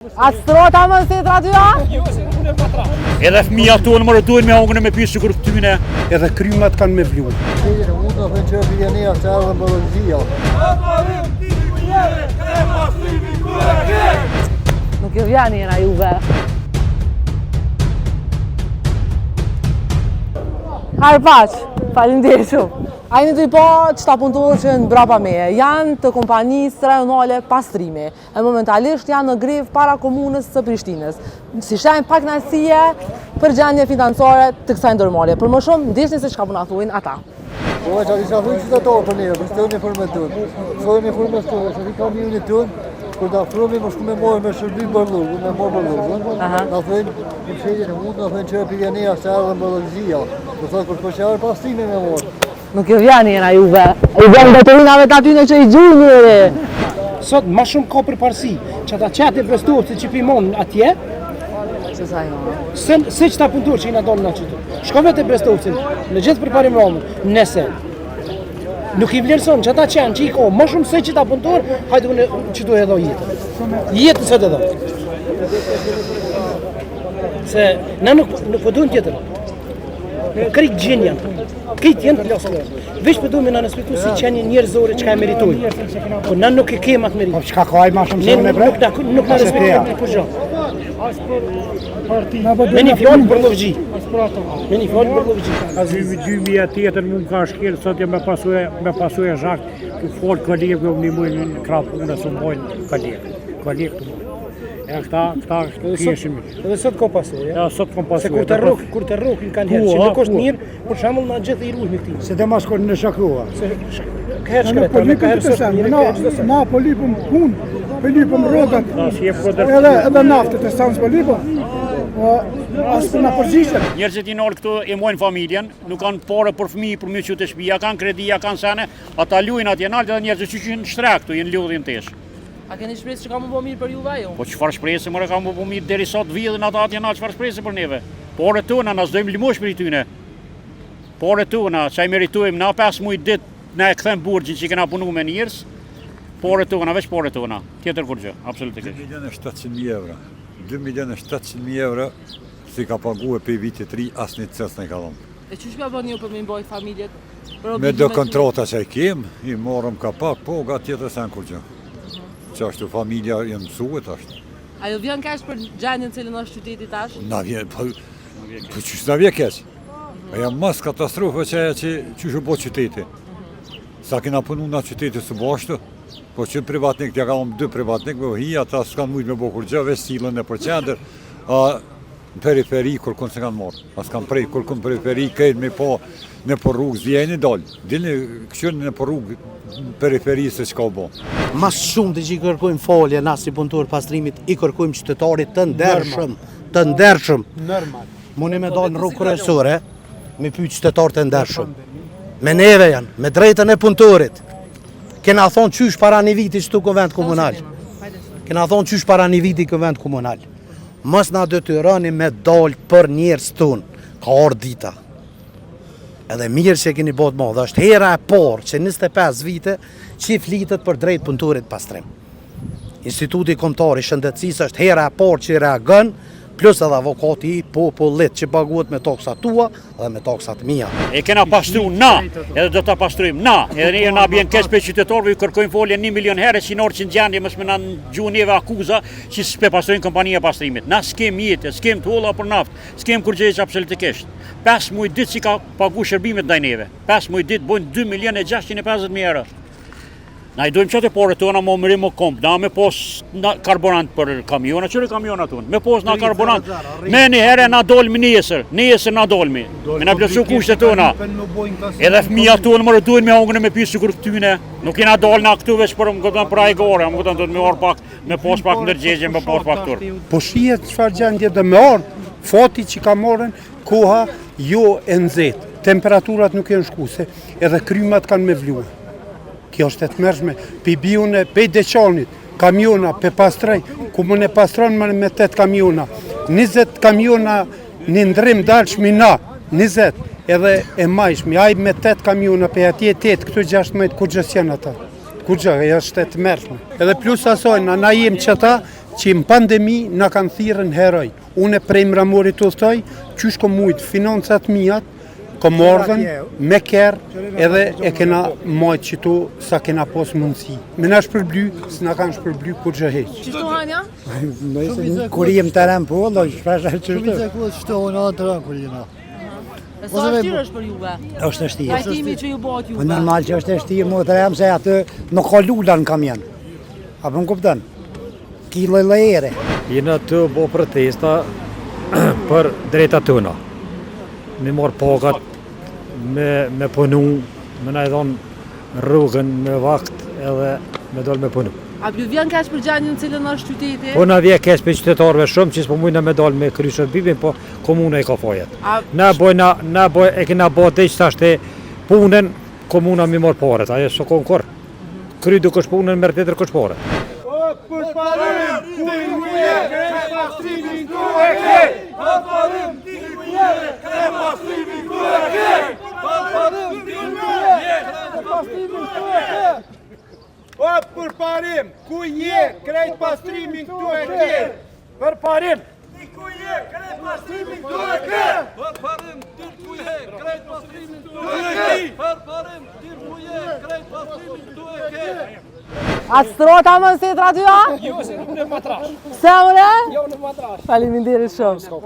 A strota më si atyja? Edhe fëmija tonë më rëdojnë me hongën e me pisë sikur këtyne. Edhe krymat kanë me vlu. Unë do të që pijania se ardhe më rëzia. Nuk ju vjeni jena juve. Harpaq, faleminderit shumë. Ajni të i po qëta punëtorë brapa meje, janë të kompanisë rajonale pastrimi, e momentalisht janë në grevë para komunës së Prishtinës, si shajnë pak nësie për gjendje financiare të kësaj ndërmarrje. Për më shumë, ndishni se çka puna thuajnë ata. Po që a disha thunë qytetarë për neve, për stojnë për me tënë. Stojnë për me stojnë, se di kamionit tënë, kur da frumi më shku me morë me shërbi bërlugë, me morë bërlugë. Na thënë, në qëllin e mund, na thënë që e pijania se ardhe më rëzia. Në thënë, kur shpësharë pastrimi me morë. Nuk ju vjeni jena juve, i vjen veturinave të atyne që i gjuhë njëri. Sot ma shumë ka përparësi që ata qëtë investorët që pimon atje, Se sa jo. se që ta punëtur që i në donë në qëtu. Shko vetë investorësin, në gjithë përparim ramën, nëse nuk i vlerëson që ata qenë që i ko ma shumë se që ta punëtur, hajtë unë që du edhe jetë. Jetë së të dhe. Se na nuk përdojnë tjetër. Krejt gjenë janë. Këtë jenë klasë lërë. Vesh përdu me në respektu si qenje njerëzore që ka e meritojnë. Po na nuk e kemë atë meritojnë. Po çka ka ai ma shumë se unë e bre? Nuk në respektojnë për gjë. Me një fjallë për lovgji. Me një fjallë për lovgji. Azi 2000 tjetër mund ka shkelë, sot e me pasuje zhak, të folë kolegë më një mujnë në krapë unë së mbojnë kolegë të mujnë. E këta keshim. Edhe sot ka pasuje. Ja, sot kom pasuje. Se kur të rrokin kanë herë, që nuk është mirë, për shembull na gjithë i ruajmë këtij. Se dhe ma shkojnë në shakua. Ka herë shkretë, ka herë sot mirë. Na po lipëm punë, po lipëm rrogat. Edhe naftët e stansë po lipëm. Asë për në përgjishëm. Njerëzit i nërë këtu e mojnë familjen, nuk kanë pare për fëmijë për mjë që të shpija, kanë kredia, kanë sene, ata lujnë atje naltë edhe njerëzit që në shtrek këtu, jenë lodhin tesh. A keni shpresë që ka më bo mirë për juve jo? Po çfarë shpresë mëre ka më bo mirë deri sot vjedhin ata atje na çfarë shpresë për neve. Pore tona na s'dojmë limosh për i tyne. Pore tona, çaj meritojmë na 5 muaj ditë na e kthem burgjin që kena punu me njerëz. Pore tona, veç pore tona. Tjetër kur gjë, absolutisht. 2.700.000 euro. 2.700.000 euro si ka paguar për vitit 3 asnjë cës në ka dhënë. E çu shka bën ju për me mbaj familjet? Me do kontrata që i kem, i morëm ka pak, po ga tjetër sen kur gjë. Që ashtu familja jenë mësuet ashtu. A ju vjen keq për gjendjen cilën është qyteti tash? Na vjen, po qysh na vjen keq? A jam mas katastrofe që u bo qyteti. Sa kena punu nga qyteti së bashtu, po që privatnik, t'ja kalëm 2 privatnik, me hi, ata s'kanë mujtë me bo kur gjë, veç silën e për qender, a në periferi kur kënë se kanë morë. A s'kanë prej, kur kënë periferi, kejtë me po në për rrugë, zvjeni dollë. Dini këshërë në për rrugë, periferi se që ka u bo. Mas shumë të që i kërkojmë falje, na si punëtor pastrimit, i kërkojmë qytetarit të ndershëm. Normal. Mundi me dalë në rrugë kryesore, me pyet qytetarët të ndershëm. Me neve janë, me drejtën e punëtorit. Kena thonë qysh para një viti që tu këvend komunal. Kena thonë qysh para një viti këvend komunal. Mos na detyroni me dalë për njerëz tonë, ka orë dita. Edhe mirë që keni botë madhe, është hera e parë që 25 vite që i flitet për drejt punëtorit pastrim. Instituti Kombëtar i Shëndetësisë është hera e parë që i reagon, plus edhe avokati i popullit që paguhet me taksat tua dhe me taksat mia. E kena pastru na, edhe do ta pastrujmë na. Edhe na bjen keq për qytetarëve, ju kërkojmë folje 1 milion herë si norë që në gjendje mos më na gjuhë neve akuza që s'pe pastrojnë kompania pastrimit. Na s'kem jetë, s'kem tolla për naftë, s'kem kur gjë absolutisht. 5 muaj ditë që ka pagu shërbimet ndaj neve. 5 muaj ditë bojnë 2.650.000 euro. Na i dojmë qëtë pore tona më mërim më kompë, na me pos karburant për kamiona, qëre kamiona tonë, me pos na karburant, me një herë na dolmi nesër na dolmi, me na plëcu kushtet tona, edhe fëmija tonë më rëdojnë me hongën e me pisë sikur këtyne, nuk jena dolë na këtu veç për më këtën për ajgore, më këtën të me orë pak, me pos pak ndërgjegje, me pos pak tërë. Po shihet çfarë gjendje dhe me orë, fati që ka morën, koha jo e nxehtë, temperaturat nuk janë shkuese, edhe krymat kanë me vluë. Kjo është e tmerrshme, pe biune, pe deqanit, kamiona, pe pastrej, ku më ne pastron më me 8 kamiona, 20 kamiona një ndrim dalshmi na, 20, edhe e majshmi, aj me 8 kamiona, pe atje 8, këtu 16, ku gjës janë ata. Kur gjë, është e tmerrshme. Edhe plus asoj, na jem qëta, që në pandemi në kanë thirrën heroj. Unë prej mramorit të thoj, qysh ko mujtë financat mijat, kom ardhen me kerë edhe e kena majtë që tu sa kena pos mundësi. Me na shpërbly, s'na kanë shpërbly kur që heq. Qështu hanja? Kur jem të rem po, do shpesh e qështu. Shumë i ceku shtohën anë të rënë kur jena. E sa vështirë është për juve? Është e shtirë. Trajtimi që ju bëhet Po juve? normal që është e shtirë, mo të rem se atë nuk ka lula në kamjen. Apo më kupton? Ki lejere. Jena të bo protesta për drejta tëna. Me marë pagat, me punu, me na i dhonë rrugën, me vakt edhe me dole me punu. A ju vjen keq për gjendjen në cilën është qyteti? Po na vje keq për qytetarëve shumë që s'po mujna me dole me kry shërbime, po komuna i ka fajet. Na e kena bo dhe që tashte punën, komuna mi marë paret, aje s'o kon kur. Kry du kësh punën, mërë tjetër kësh paret. Për parim, ku je, krejt pastrimin këtu e ke. Për parim! Ku je, krejt pastrimin këtu e ke. Për parim, ku je, krejt pastrimin këtu e ke. Për parim, ku je, krejt pastrimin këtu e ke. A të strota më nësit radio? Jo, se nuk në matrash. Se mëre? Jo, në matrash. Faleminderit shumë.